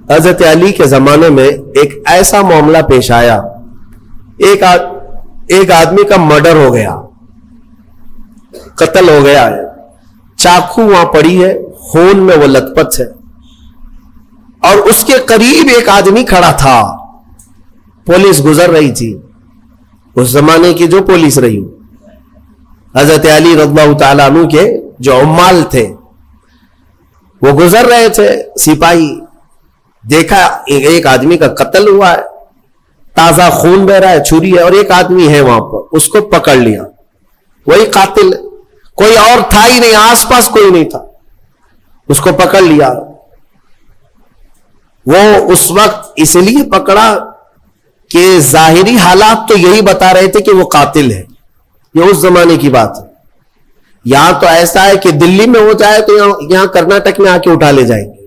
حضرت علی کے زمانے میں ایک ایسا معاملہ پیش آیا، ایک آدمی کا مرڈر ہو گیا، قتل ہو گیا ہے، چاقو وہاں پڑی ہے، خون میں وہ لت پت ہے، اور اس کے قریب ایک آدمی کھڑا تھا، پولیس گزر رہی تھی، اس زمانے کی جو پولیس رہی، حضرت علی رضی اللہ تعالیٰ عنہ کے جو عمال تھے وہ گزر رہے تھے، سپاہی دیکھا ایک آدمی کا قتل ہوا ہے، تازہ خون بہ رہا ہے، چھری ہے، اور ایک آدمی ہے وہاں پر، اس کو پکڑ لیا، وہی قاتل، کوئی اور تھا ہی نہیں، آس پاس کوئی نہیں تھا، اس کو پکڑ لیا۔ وہ اس وقت اس لیے پکڑا کہ ظاہری حالات تو یہی بتا رہے تھے کہ وہ قاتل ہے، یہ اس زمانے کی بات ہے۔ یہاں تو ایسا ہے کہ دلی میں ہو جائے تو یہاں کرناٹک میں آ کے اٹھا لے جائیں گے،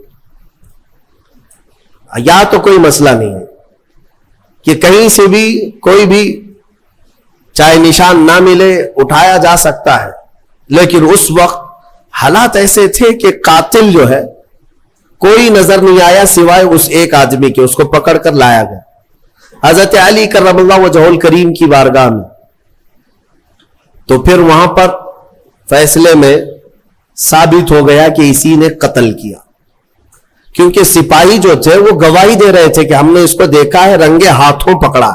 یا تو کوئی مسئلہ نہیں ہے کہ کہیں سے بھی کوئی بھی چاہے نشان نہ ملے اٹھایا جا سکتا ہے، لیکن اس وقت حالات ایسے تھے کہ قاتل جو ہے کوئی نظر نہیں آیا سوائے اس ایک آدمی کے، اس کو پکڑ کر لایا گیا حضرت علی کرم اللہ وجہہ الکریم کی بارگاہ میں۔ تو پھر وہاں پر فیصلے میں ثابت ہو گیا کہ اسی نے قتل کیا، کیونکہ سپاہی جو تھے وہ گواہی دے رہے تھے کہ ہم نے اس کو دیکھا ہے، رنگے ہاتھوں پکڑا،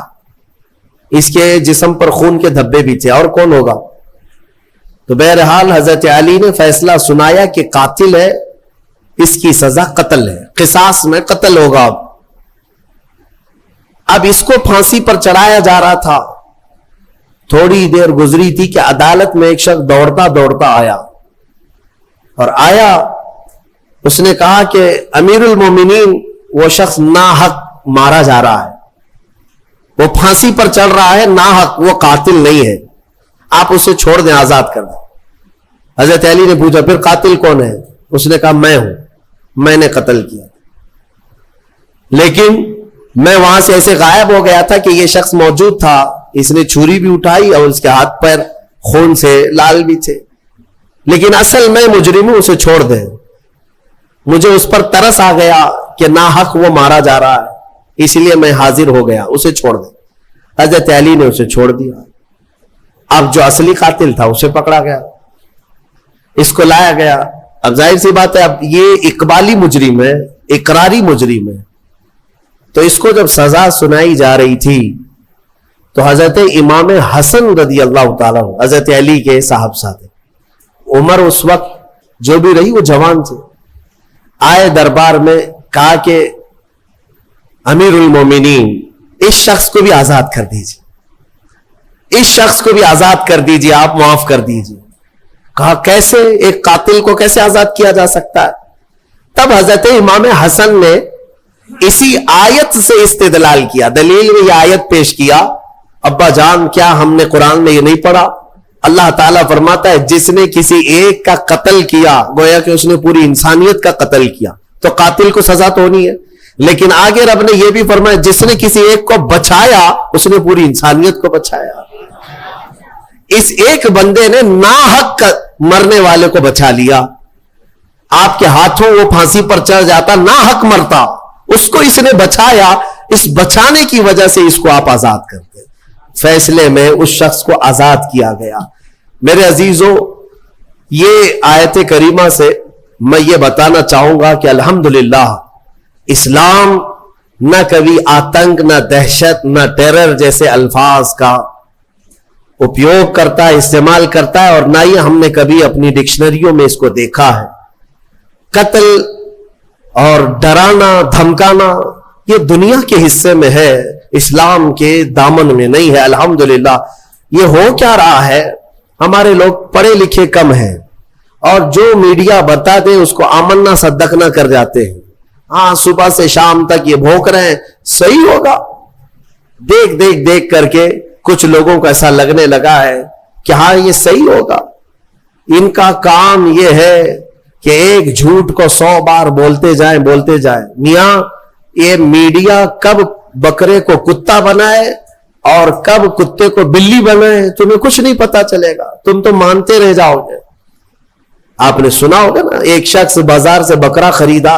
اس کے جسم پر خون کے دھبے بھی تھے، اور کون ہوگا؟ تو بہرحال حضرت علی نے فیصلہ سنایا کہ قاتل ہے، اس کی سزا قتل ہے، قصاص میں قتل ہوگا۔ اب اس کو پھانسی پر چڑھایا جا رہا تھا، تھوڑی دیر گزری تھی کہ عدالت میں ایک شخص دوڑتا دوڑتا آیا، اور آیا، اس نے کہا کہ امیر المومنین وہ شخص ناحق مارا جا رہا ہے، وہ پھانسی پر چڑھ رہا ہے ناحق، وہ قاتل نہیں ہے، آپ اسے چھوڑ دیں، آزاد کر دیں۔ حضرت علی نے پوچھا پھر قاتل کون ہے؟ اس نے کہا میں ہوں، میں نے قتل کیا، لیکن میں وہاں سے ایسے غائب ہو گیا تھا کہ یہ شخص موجود تھا، اس نے چھری بھی اٹھائی اور اس کے ہاتھ پیر خون سے لال بھی تھے، لیکن اصل میں مجرم ہوں، اسے چھوڑ دیں، مجھے اس پر ترس آ گیا کہ ناحق وہ مارا جا رہا ہے، اس لیے میں حاضر ہو گیا، اسے چھوڑ دیں۔ حضرت علی نے اسے چھوڑ دیا۔ اب جو اصلی قاتل تھا اسے پکڑا گیا، اس کو لایا گیا۔ اب ظاہر سی بات ہے، اب یہ اقبالی مجرم ہے، اقراری مجرم ہے، تو اس کو جب سزا سنائی جا رہی تھی تو حضرت امام حسن رضی اللہ تعالیٰ حضرت علی کے صاحبزادے، عمر اس وقت جو بھی رہی وہ جوان تھے، آئے دربار میں، کہا کہ امیر المومنین اس شخص کو بھی آزاد کر دیجیے، اس شخص کو بھی آزاد کر دیجیے، آپ معاف کر دیجیے۔ کہا کیسے؟ ایک قاتل کو کیسے آزاد کیا جا سکتا ہے؟ تب حضرت امام حسن نے اسی آیت سے استدلال کیا، دلیل میں یہ آیت پیش کیا، ابا جان کیا ہم نے قرآن میں یہ نہیں پڑھا؟ اللہ تعالیٰ فرماتا ہے جس نے کسی ایک کا قتل کیا گویا کہ اس نے پوری انسانیت کا قتل کیا، تو قاتل کو سزا تو ہونی ہے، لیکن آگے رب نے یہ بھی فرمایا جس نے کسی ایک کو بچایا اس نے پوری انسانیت کو بچایا۔ اس ایک بندے نے ناحق مرنے والے کو بچا لیا، آپ کے ہاتھوں وہ پھانسی پر چڑھ جاتا، ناحق مرتا، اس کو اس نے بچایا، اس بچانے کی وجہ سے اس کو آپ آزاد کرتے۔ فیصلے میں اس شخص کو آزاد کیا گیا۔ میرے عزیزوں، یہ آیت کریمہ سے میں یہ بتانا چاہوں گا کہ الحمدللہ اسلام نہ کبھی آتنک، نہ دہشت، نہ ٹیرر جیسے الفاظ کا اپیوگ کرتا ہے، استعمال کرتا ہے، اور نہ ہی ہم نے کبھی اپنی ڈکشنریوں میں اس کو دیکھا ہے۔ قتل اور ڈرانا دھمکانا یہ دنیا کے حصے میں ہے، اسلام کے دامن میں نہیں ہے۔ الحمدللہ یہ ہو کیا رہا ہے، ہمارے لوگ پڑھے لکھے کم ہیں، اور جو میڈیا بتا دے اس کو آمنا صدقنا کر جاتے ہیں۔ ہاں صبح سے شام تک یہ بھونک رہے ہیں صحیح ہوگا، دیکھ کر کے کچھ لوگوں کو ایسا لگنے لگا ہے کہ ہاں یہ صحیح ہوگا۔ ان کا کام یہ ہے کہ ایک جھوٹ کو 100 بار بولتے جائیں۔ میاں یہ میڈیا کب بکرے کو کتا بنائے اور کب کتے کو بلی بنائے تمہیں کچھ نہیں پتا چلے گا، تم تو مانتے رہ جاؤ گے۔ آپ نے سنا ہوگا نا، ایک شخص بازار سے بکرا خریدا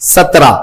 17।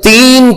3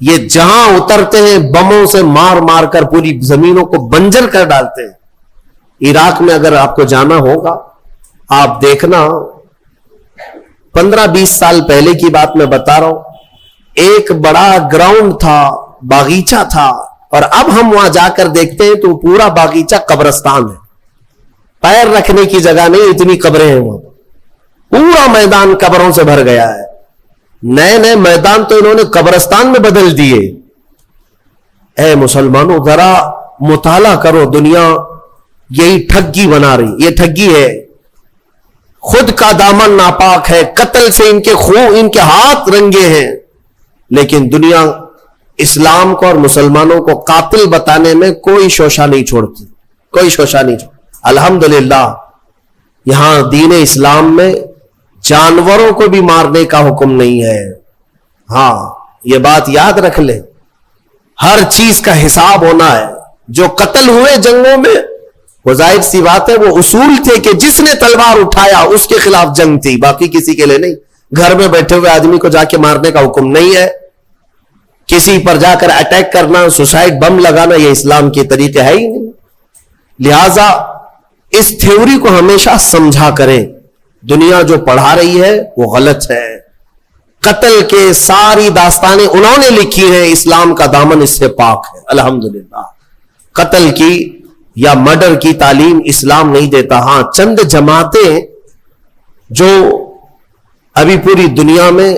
یہ جہاں اترتے ہیں بموں سے مار مار کر پوری زمینوں کو بنجر کر ڈالتے ہیں۔ عراق میں اگر آپ کو جانا ہوگا، آپ دیکھنا 15-20 سال پہلے کی بات میں بتا رہا ہوں، ایک بڑا گراؤنڈ تھا، باغیچہ تھا، اور اب ہم وہاں جا کر دیکھتے ہیں تو پورا باغیچہ قبرستان ہے، پیر رکھنے کی جگہ نہیں، اتنی قبریں ہیں وہاں، پورا میدان قبروں سے بھر گیا ہے۔ نئے نئے میدان تو انہوں نے قبرستان میں بدل دیے۔ اے مسلمانوں ذرا مطالعہ کرو، دنیا یہی ٹھگی بنا رہی، یہ ٹھگی ہے، خود کا دامن ناپاک ہے، قتل سے ان کے خون، ان کے ہاتھ رنگے ہیں، لیکن دنیا اسلام کو اور مسلمانوں کو قاتل بتانے میں کوئی شوشہ نہیں چھوڑتی، کوئی شوشہ نہیں چھوڑتی۔ الحمدللہ یہاں دین اسلام میں جانوروں کو بھی مارنے کا حکم نہیں ہے۔ ہاں یہ بات یاد رکھ لیں، ہر چیز کا حساب ہونا ہے۔ جو قتل ہوئے جنگوں میں، وہ ظاہر سی بات ہے، وہ اصول تھے کہ جس نے تلوار اٹھایا اس کے خلاف جنگ تھی، باقی کسی کے لیے نہیں۔ گھر میں بیٹھے ہوئے آدمی کو جا کے مارنے کا حکم نہیں ہے، کسی پر جا کر اٹیک کرنا، سوسائڈ بم لگانا، یہ اسلام کے طریقے ہے ہی نہیں۔ لہذا اس تھیوری کو ہمیشہ سمجھا کریں، دنیا جو پڑھا رہی ہے وہ غلط ہے۔ قتل کے ساری داستانیں انہوں نے لکھی ہیں، اسلام کا دامن اس سے پاک ہے الحمدللہ۔ قتل کی یا مرڈر کی تعلیم اسلام نہیں دیتا۔ ہاں چند جماعتیں جو ابھی پوری دنیا میں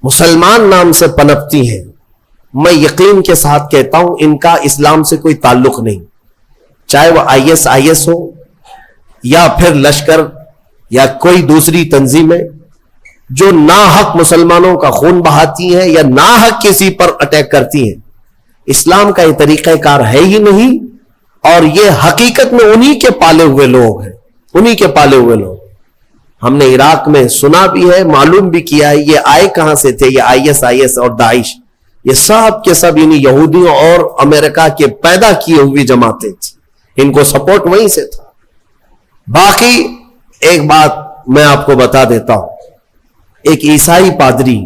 مسلمان نام سے پنپتی ہیں، میں یقین کے ساتھ کہتا ہوں ان کا اسلام سے کوئی تعلق نہیں، چاہے وہ IS ہو یا پھر لشکر یا کوئی دوسری تنظیمیں جو ناحق مسلمانوں کا خون بہاتی ہیں یا ناحق کسی پر اٹیک کرتی ہیں۔ اسلام کا یہ طریقہ کار ہے ہی نہیں، اور یہ حقیقت میں انہی کے پالے ہوئے لوگ ہیں، انہی کے پالے ہوئے لوگ۔ ہم نے عراق میں سنا بھی ہے، معلوم بھی کیا ہے، یہ آئے کہاں سے تھے، یہ IS اور داعش، یہ سب کے سب انہی یہودیوں اور امریکہ کے پیدا کیے ہوئی جماعتیں تھیں، ان کو سپورٹ وہیں سے تھا۔ باقی ایک بات میں آپ کو بتا دیتا ہوں، ایک عیسائی پادری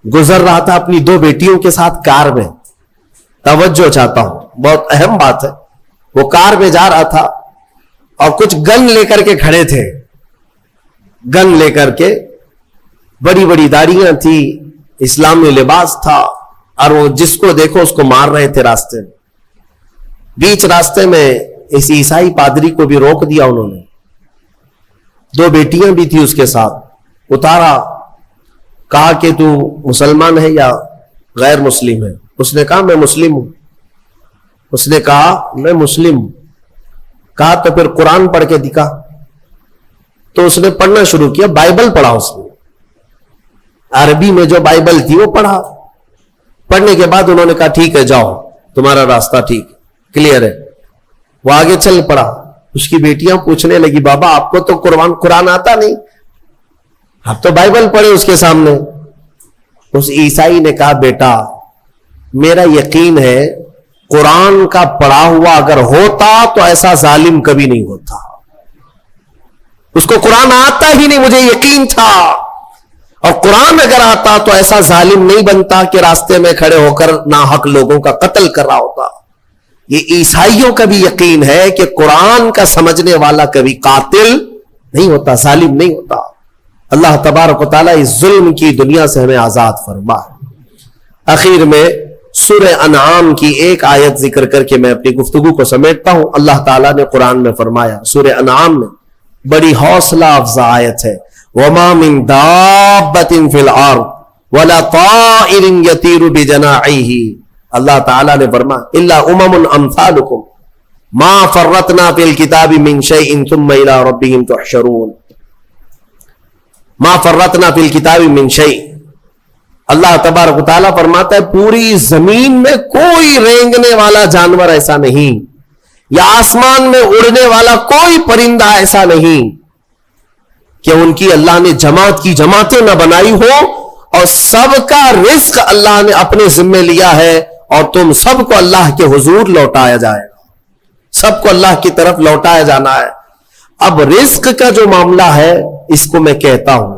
گزر رہا تھا اپنی 2 بیٹیوں کے ساتھ کار میں، توجہ چاہتا ہوں، بہت اہم بات ہے۔ وہ کار میں جا رہا تھا اور کچھ گن لے کر کے کھڑے تھے، گن لے کر کے، بڑی بڑی داڑیاں تھی، اسلامی لباس تھا، اور وہ جس کو دیکھو اس کو مار رہے تھے راستے میں۔ بیچ راستے میں اس عیسائی پادری کو بھی روک دیا انہوں نے، 2 بیٹیاں بھی تھی اس کے ساتھ، اتارا، کہا کہ تو مسلمان ہے یا غیر مسلم ہے؟ اس نے کہا میں مسلم ہوں۔ اس نے کہا میں مسلم ہوں۔ کہا تو پھر قرآن پڑھ کے دکھا۔ تو اس نے پڑھنا شروع کیا، بائبل پڑھا اس نے، عربی میں جو بائبل تھی وہ پڑھا۔ پڑھنے کے بعد انہوں نے کہا ٹھیک ہے جاؤ، تمہارا راستہ ٹھیک ہے، کلیئر ہے۔ وہ آگے چل پڑا۔ اس کی بیٹیاں پوچھنے لگی بابا آپ کو تو قرآن آتا نہیں، آپ تو بائبل پڑھے اس کے سامنے۔ اس عیسائی نے کہا بیٹا میرا یقین ہے قرآن کا پڑھا ہوا اگر ہوتا تو ایسا ظالم کبھی نہیں ہوتا، اس کو قرآن آتا ہی نہیں، مجھے یقین تھا، اور قرآن اگر آتا تو ایسا ظالم نہیں بنتا کہ راستے میں کھڑے ہو کر ناحق لوگوں کا قتل کر رہا ہوتا۔ یہ عیسائیوں کا بھی یقین ہے کہ قرآن کا سمجھنے والا کبھی قاتل نہیں ہوتا، ظالم نہیں ہوتا۔ اللہ تبارک و تعالیٰ اس ظلم کی دنیا سے ہمیں آزاد فرمائے۔ آخر میں سورہ انعام کی ایک آیت ذکر کر کے میں اپنی گفتگو کو سمیٹتا ہوں۔ اللہ تعالیٰ نے قرآن میں فرمایا، سورہ انعام میں بڑی حوصلہ افزا آیت ہے، وَمَا مِن دَابَّةٍ فِي الْأَرْضِ وَلَا طَائِرٍ يَطِيرُ بِجَنَاحِهِ۔ اللہ تعالیٰ نے فرمایا إِلَّا أُمَمٌ أَمْثَالُكُمْ مَا فَرَّطْنَا فِي الْكِتَابِ مِن شَيْءٍ ثُمَّ إِلَىٰ رَبِّهِمْ تُحْشَرُونَ۔ ما فرطنا فی الکتاب من شیء، اللہ تبارک و تعالیٰ فرماتا ہے پوری زمین میں کوئی رینگنے والا جانور ایسا نہیں، یا آسمان میں اڑنے والا کوئی پرندہ ایسا نہیں کہ ان کی اللہ نے جماعت کی جماعتیں نہ بنائی ہو، اور سب کا رزق اللہ نے اپنے ذمے لیا ہے، اور تم سب کو اللہ کے حضور لوٹایا جائے گا، سب کو اللہ کی طرف لوٹایا جانا ہے۔ اب رزق کا جو معاملہ ہے اس کو میں کہتا ہوں